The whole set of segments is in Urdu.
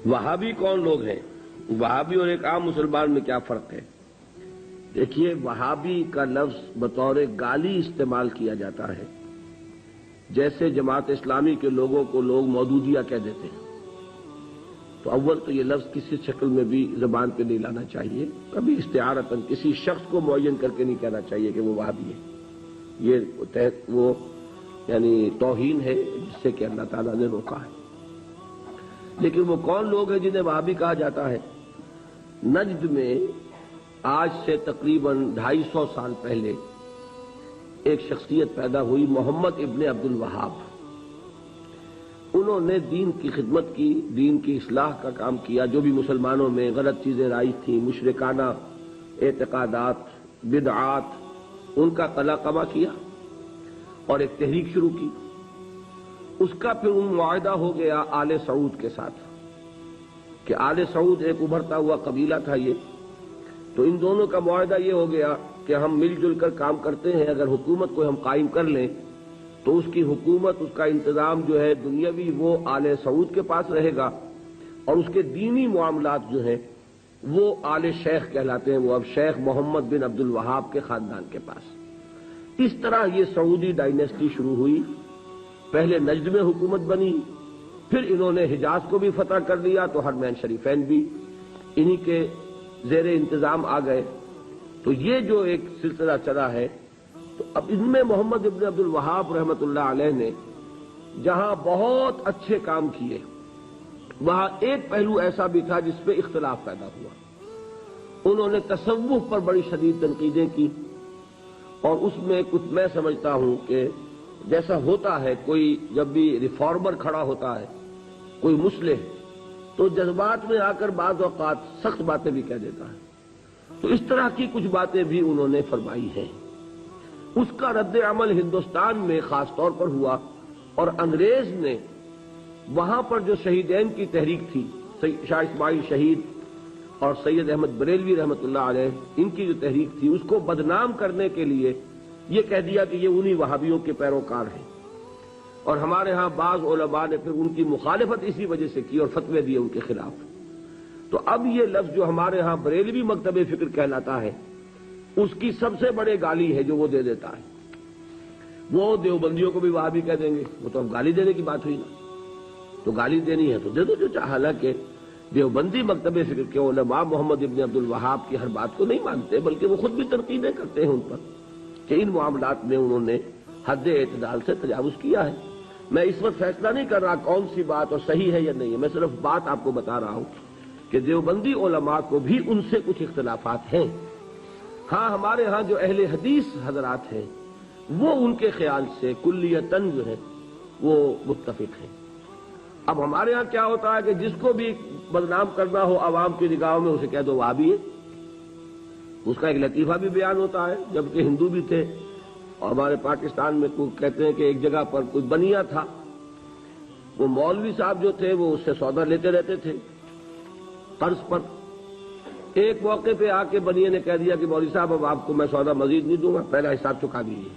وہابی کون لوگ ہیں؟ وہابی اور ایک عام مسلمان میں کیا فرق ہے؟ دیکھیے، وہابی کا لفظ بطور گالی استعمال کیا جاتا ہے، جیسے جماعت اسلامی کے لوگوں کو لوگ مودودیہ کہہ دیتے ہیں۔ تو اول تو یہ لفظ کسی شکل میں بھی زبان پہ نہیں لانا چاہیے، کبھی استعارتاً کسی شخص کو معین کر کے نہیں کہنا چاہیے کہ وہ وہابی ہے۔ یہ وہ یعنی توہین ہے جس سے کہ اللہ تعالیٰ نے روکا ہے۔ لیکن وہ کون لوگ ہیں جنہیں وہابی کہا جاتا ہے؟ نجد میں آج سے تقریباً 250 سال پہلے ایک شخصیت پیدا ہوئی، محمد ابن عبد الوہاب۔ انہوں نے دین کی خدمت کی، دین کی اصلاح کا کام کیا، جو بھی مسلمانوں میں غلط چیزیں رائج تھیں، مشرکانہ اعتقادات، بدعات، ان کا قلقمہ کیا اور ایک تحریک شروع کی۔ اس کا پھر معاہدہ ہو گیا آل سعود کے ساتھ کہ آل سعود ایک ابھرتا ہوا قبیلہ تھا یہ، تو ان دونوں کا معاہدہ یہ ہو گیا کہ ہم مل جل کر کام کرتے ہیں، اگر حکومت کو ہم قائم کر لیں تو اس کی حکومت، اس کا انتظام جو ہے دنیاوی، وہ آل سعود کے پاس رہے گا، اور اس کے دینی معاملات جو ہیں وہ آل شیخ کہلاتے ہیں، وہ اب شیخ محمد بن عبد الوہاب کے خاندان کے پاس۔ اس طرح یہ سعودی ڈائنیسٹی شروع ہوئی۔ پہلے نجد میں حکومت بنی، پھر انہوں نے حجاز کو بھی فتح کر لیا، تو حرمین شریفین بھی انہی کے زیر انتظام آ گئے۔ تو یہ جو ایک سلسلہ چلا ہے، تو اب ان میں محمد ابن عبد الوہاب رحمۃ اللہ علیہ نے جہاں بہت اچھے کام کیے، وہاں ایک پہلو ایسا بھی تھا جس پہ اختلاف پیدا ہوا۔ انہوں نے تصوف پر بڑی شدید تنقیدیں کی، اور اس میں کچھ میں سمجھتا ہوں کہ جیسا ہوتا ہے، کوئی جب بھی ریفارمر کھڑا ہوتا ہے، کوئی مصلح، تو جذبات میں آ کر بعض اوقات سخت باتیں بھی کہہ دیتا ہے۔ تو اس طرح کی کچھ باتیں بھی انہوں نے فرمائی ہیں۔ اس کا رد عمل ہندوستان میں خاص طور پر ہوا، اور انگریز نے وہاں پر جو شہیدین کی تحریک تھی، شاہ اسماعیل شہید اور سید احمد بریلوی رحمۃ اللہ علیہ، ان کی جو تحریک تھی، اس کو بدنام کرنے کے لیے یہ کہہ دیا کہ یہ انہی وہابیوں کے پیروکار ہیں، اور ہمارے ہاں بعض علماء نے پھر ان کی مخالفت اسی وجہ سے کی اور فتوے دیے ان کے خلاف۔ تو اب یہ لفظ جو ہمارے ہاں بریلوی مکتب فکر کہلاتا ہے، اس کی سب سے بڑے گالی ہے جو وہ دے دیتا ہے۔ وہ دیوبندیوں کو بھی وہابی کہہ دیں گے، وہ تو اب گالی دینے کی بات ہوئی نا، تو گالی دینی ہے تو دے دو جو چاہے۔ حالانکہ دیوبندی مکتب فکر کے علماء محمد ابن عبد الوہاب کی ہر بات کو نہیں مانتے، بلکہ وہ خود بھی تنقیدیں کرتے ہیں ان پر کہ ان معاملات میں انہوں نے حد اعتدال سے تجاوز کیا ہے۔ میں اس وقت فیصلہ نہیں کر رہا کون سی بات اور صحیح ہے یا نہیں ہے، میں صرف بات آپ کو بتا رہا ہوں کہ دیوبندی علماء کو بھی ان سے کچھ اختلافات ہیں۔ ہاں، ہمارے ہاں جو اہل حدیث حضرات ہیں وہ ان کے خیال سے کلیتاً جو ہے وہ متفق ہیں۔ اب ہمارے ہاں کیا ہوتا ہے کہ جس کو بھی بدنام کرنا ہو عوام کی نگاہوں میں، اسے کہہ دو وہابی ہے۔ اس کا ایک لطیفہ بھی بیان ہوتا ہے، جبکہ ہندو بھی تھے، اور ہمارے پاکستان میں کہتے ہیں کہ ایک جگہ پر کوئی بنیا تھا، وہ مولوی صاحب جو تھے وہ اس سے سودا لیتے رہتے تھے قرض پر۔ ایک موقع پہ آ کے بنیے نے کہہ دیا کہ مولوی صاحب اب آپ کو میں سودا مزید نہیں دوں گا، پہلا حساب چکا دیجیے۔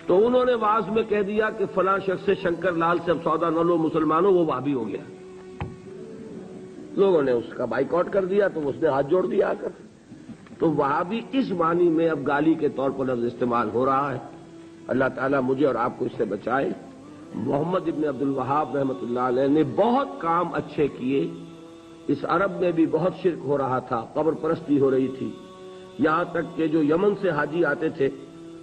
تو انہوں نے واعظ میں کہہ دیا کہ فلاں شخص سے شنکر لال سے اب سودا نہ لو مسلمانوں، وہ وہابی ہو گیا۔ لوگوں نے اس کا بائیکاٹ کر دیا، تو اس نے ہاتھ جوڑ دیا آ کر۔ تو وہابی اس معنی میں اب گالی کے طور پر لفظ استعمال ہو رہا ہے۔ اللہ تعالیٰ مجھے اور آپ کو اس سے بچائے۔ محمد ابن عبد الوہاب رحمۃ اللہ علیہ نے بہت کام اچھے کیے۔ اس عرب میں بھی بہت شرک ہو رہا تھا، قبر پرستی ہو رہی تھی، یہاں تک کہ جو یمن سے حاجی آتے تھے،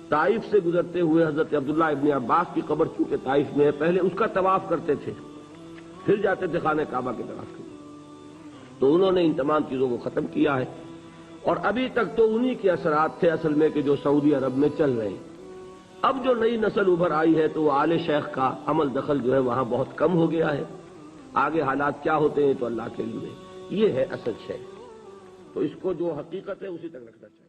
طائف سے گزرتے ہوئے حضرت عبداللہ ابن عباس کی قبر چونکہ طائف میں ہے، پہلے اس کا طواف کرتے تھے، پھر جاتے تھے خانہ کعبہ کی طرف۔ تو انہوں نے ان تمام چیزوں کو ختم کیا ہے، اور ابھی تک تو انہی کے اثرات تھے اصل میں کہ جو سعودی عرب میں چل رہے ہیں۔ اب جو نئی نسل ابھر آئی ہے تو وہ آل شیخ کا عمل دخل جو ہے وہاں بہت کم ہو گیا ہے۔ آگے حالات کیا ہوتے ہیں تو اللہ کے علم ہے۔ یہ ہے اصل شے، تو اس کو جو حقیقت ہے اسی تک رکھنا چاہیے۔